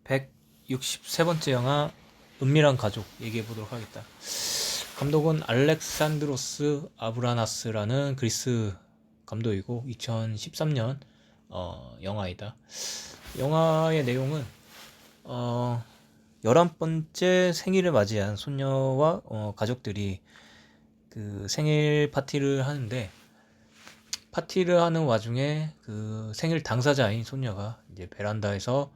163번째 영화 은밀한 가족 얘기해 보도록 하겠다. 감독은 알렉산드로스 아브라나스라는 그리스 감독이고 2013년 영화이다. 영화의 내용은 11번째 생일을 맞이한 손녀와 가족들이 그 생일 파티를 하는데, 파티를 하는 와중에 그 생일 당사자인 손녀가 이제 베란다에서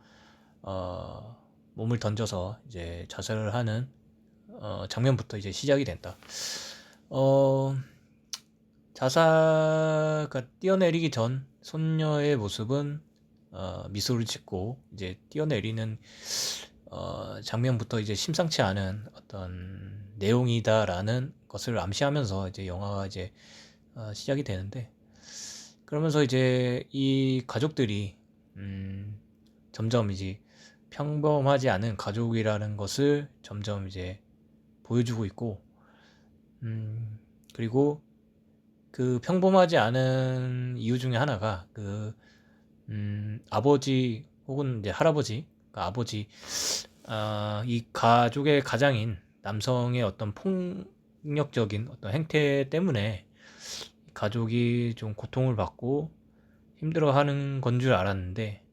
몸을 던져서 이제 자살을 하는 장면부터 이제 시작이 된다. 자살가 뛰어내리기 전 손녀의 모습은 미소를 짓고 이제 뛰어내리는 장면부터 이제 심상치 않은 어떤 내용이다라는 것을 암시하면서 이제 영화가 이제 시작이 되는데, 그러면서 이제 이 가족들이 점점 이제 평범하지 않은 가족이라는 것을 점점 이제 보여주고 있고, 그리고 그 평범하지 않은 이유 중에 하나가 그 아버지 혹은 이제 할아버지, 그러니까 아버지, 이 가족의 가장인 남성의 어떤 폭력적인 어떤 행태 때문에 가족이 좀 고통을 받고 힘들어하는 건 줄 알았는데,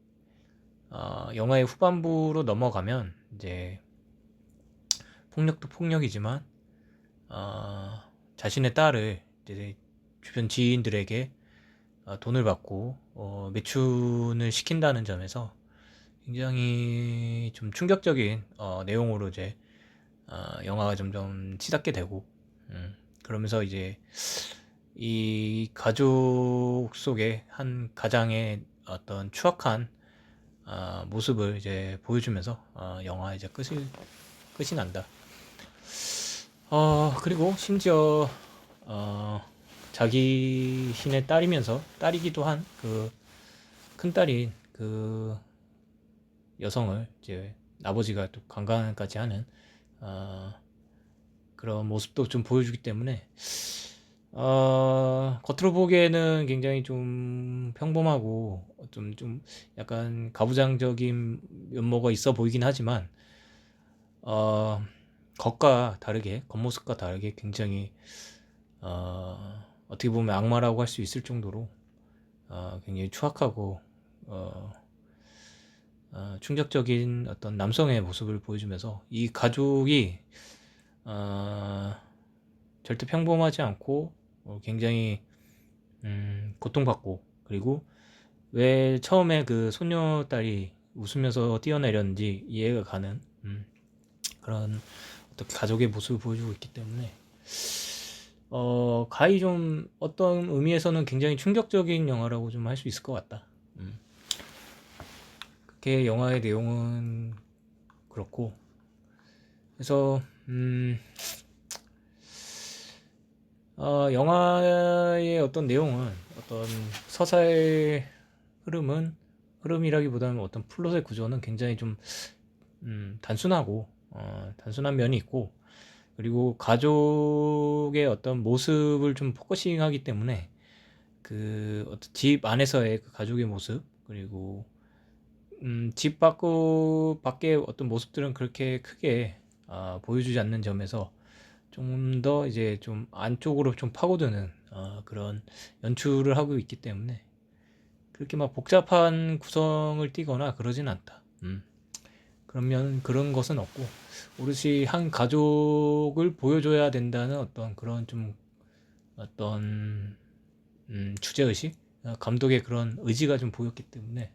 영화의 후반부로 넘어가면 이제 폭력도 폭력이지만 자신의 딸을 이제 주변 지인들에게 돈을 받고 매춘을 시킨다는 점에서 굉장히 좀 충격적인 내용으로 이제 영화가 점점 치닫게 되고, 그러면서 이제 이 가족 속의 한 가장의 어떤 추악한 모습을 이제 보여주면서 영화 이제 끝이 난다. 그리고 심지어 자기 신의 딸이면서 딸이기도 한 그 큰딸인 그 여성을 이제 아버지가 또 강간까지 하는 그런 모습도 좀 보여주기 때문에 겉으로 보기에는 굉장히 좀 평범하고 좀 약간 가부장적인 면모가 있어 보이긴 하지만 겉과 다르게, 겉모습과 다르게 굉장히 어떻게 보면 악마라고 할 수 있을 정도로 굉장히 추악하고 충격적인 어떤 남성의 모습을 보여주면서 이 가족이 절대 평범하지 않고 굉장히 고통받고, 그리고 왜 처음에 그 소녀딸이 웃으면서 뛰어내렸는지 이해가 가는 그런 어떤 가족의 모습을 보여주고 있기 때문에 가히 좀 어떤 의미에서는 굉장히 충격적인 영화라고 좀 할 수 있을 것 같다. 그게 영화의 내용은 그렇고, 그래서 영화의 어떤 내용은, 어떤 서사의 흐름이라기보다는 어떤 플롯의 구조는 굉장히 좀 단순하고 단순한 면이 있고, 그리고 가족의 어떤 모습을 좀 포커싱하기 때문에 그 어떤 집 안에서의 그 가족의 모습, 그리고 집 밖의 어떤 모습들은 그렇게 크게 보여주지 않는 점에서 좀 더 이제 좀 안쪽으로 좀 파고드는 그런 연출을 하고 있기 때문에 그렇게 막 복잡한 구성을 띠거나 그러진 않다. 그러면 그런 것은 없고, 오롯이 한 가족을 보여줘야 된다는 어떤 그런 좀 어떤 주제의식, 감독의 그런 의지가 좀 보였기 때문에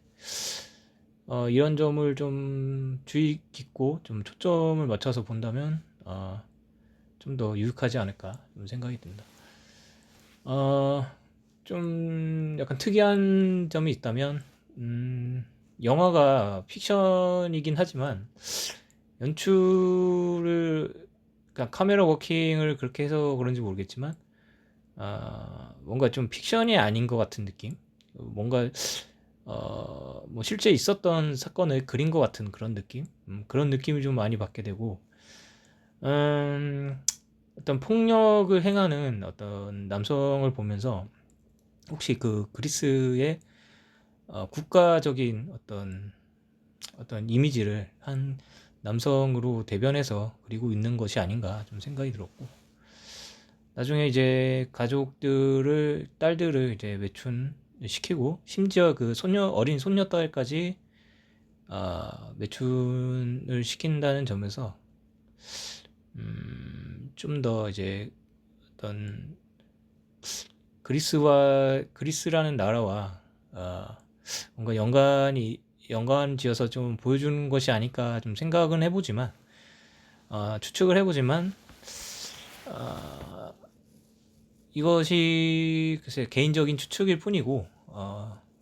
이런 점을 좀 주의 깊고 좀 초점을 맞춰서 본다면 좀 더 유익하지 않을까 좀 생각이 든다. 좀 약간 특이한 점이 있다면, 영화가 픽션이긴 하지만 연출을, 그러니까 카메라 워킹을 그렇게 해서 그런지 모르겠지만 뭔가 좀 픽션이 아닌 것 같은 느낌, 뭔가 뭐 실제 있었던 사건을 그린 것 같은 그런 느낌, 그런 느낌을 좀 많이 받게 되고, 어떤 폭력을 행하는 어떤 남성을 보면서 혹시 그 그리스의 국가적인 어떤 어떤 이미지를 한 남성으로 대변해서 그리고 있는 것이 아닌가 좀 생각이 들었고, 나중에 이제 가족들을, 딸들을 이제 매춘시키고, 심지어 그 어린 손녀딸까지 매춘을 시킨다는 점에서 좀 더 이제 어떤 그리스라는 나라와 뭔가 연관 지어서 좀 보여주는 것이 아닐까 좀 생각은 해보지만, 추측을 해보지만, 이것이 글쎄 개인적인 추측일 뿐이고,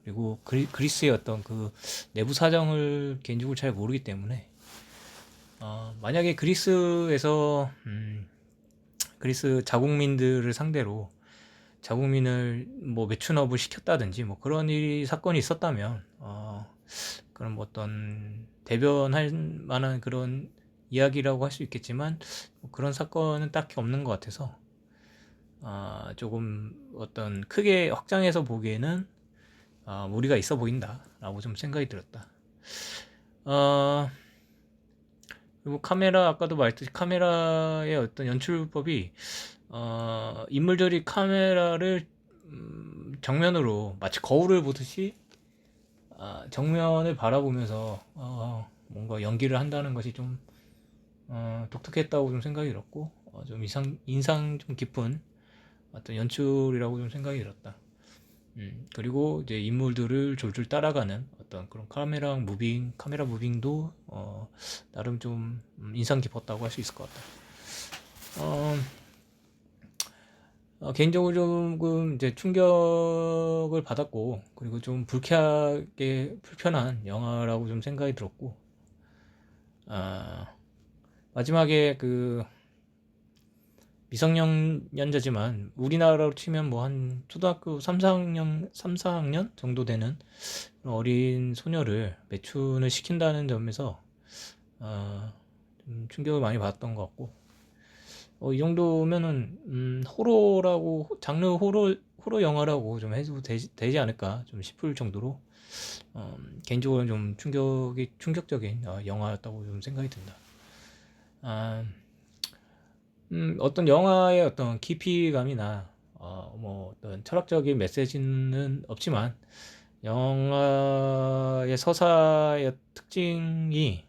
그리고 그리스의 어떤 그 내부 사정을 개인적으로 잘 모르기 때문에, 만약에 그리스에서 그리스 자국민들을 상대로 자국민을 뭐 매춘업을 시켰다든지 뭐 그런 사건이 있었다면, 그런 뭐 어떤 대변할 만한 그런 이야기라고 할 수 있겠지만, 뭐 그런 사건은 딱히 없는 것 같아서, 조금 어떤 크게 확장해서 보기에는 무리가 있어 보인다라고 좀 생각이 들었다. 그리고 아까도 말했듯이 카메라의 어떤 연출법이, 인물들이 카메라를 정면으로 마치 거울을 보듯이 정면을 바라보면서 뭔가 연기를 한다는 것이 좀 독특했다고 좀 생각이 들었고, 좀 인상 좀 깊은 어떤 연출이라고 좀 생각이 들었다. 그리고 이제 인물들을 졸졸 따라가는 어떤 그런 카메라 무빙도 나름 좀 인상 깊었다고 할 수 있을 것 같다. 개인적으로 조금 이제 충격을 받았고, 그리고 좀 불편한 영화라고 좀 생각이 들었고, 마지막에 그 미성년자지만 우리나라로 치면 뭐 한 초등학교 3, 4학년 정도 되는 어린 소녀를 매춘을 시킨다는 점에서 좀 충격을 많이 받았던 것 같고, 이 정도면은 장르 호러 영화라고 좀 해도 되지 않을까 좀 싶을 정도로, 개인적으로는 좀 충격적인 영화였다고 좀 생각이 든다. 어떤 영화의 어떤 깊이감이나 뭐 어떤 철학적인 메시지는 없지만, 영화의 서사의 특징이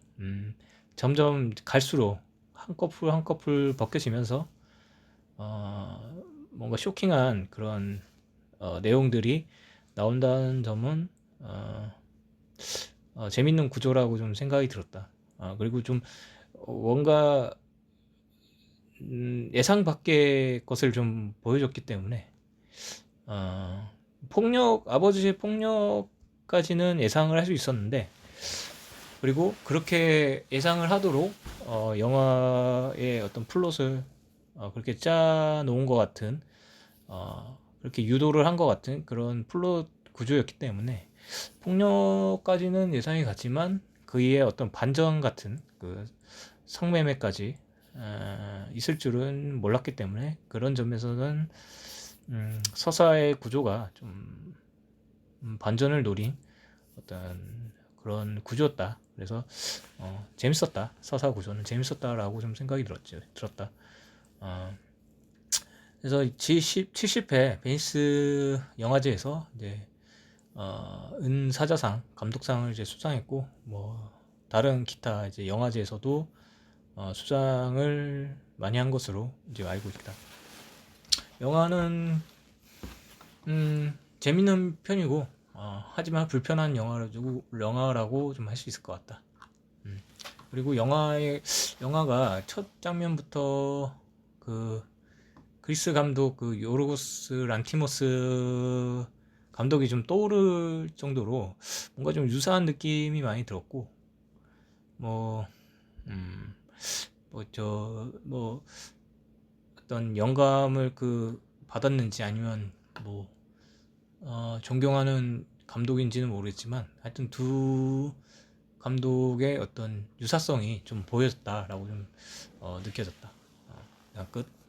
점점 갈수록 한 커플 한 커플 벗겨지면서 뭔가 쇼킹한 그런 내용들이 나온다는 점은 재밌는 구조라고 좀 생각이 들었다. 그리고 좀 뭔가 예상 밖의 것을 좀 보여줬기 때문에, 아버지의 폭력까지는 예상을 할 수 있었는데, 그리고 그렇게 예상을 하도록 영화의 어떤 플롯을 그렇게 짜 놓은 것 같은, 그렇게 유도를 한 것 같은 그런 플롯 구조였기 때문에, 폭력까지는 예상이 갔지만 그의 어떤 반전 같은 그 성매매까지 있을 줄은 몰랐기 때문에, 그런 점에서는 서사의 구조가 좀 반전을 노린 어떤 그런 구조였다. 그래서 재밌었다. 서사 구조는 재밌었다라고 좀 생각이 들었다. 그래서 G70회 베니스 영화제에서 이제 은사자상 감독상을 이제 수상했고, 뭐 다른 기타 이제 영화제에서도 수상을 많이 한 것으로 이제 알고 있다. 영화는 재밌는 편이고, 하지만 불편한 영화라고 좀 할 수 있을 것 같다. 그리고 영화가 첫 장면부터 그 그리스 감독 그 요르고스 란티모스 감독이 좀 떠오를 정도로 뭔가 좀 유사한 느낌이 많이 들었고, 뭐 어떤 영감을 받았는지, 아니면 뭐 존경하는 감독인지는 모르겠지만, 하여튼 두 감독의 어떤 유사성이 좀 보여졌다라고 좀 느껴졌다. 그냥 끝.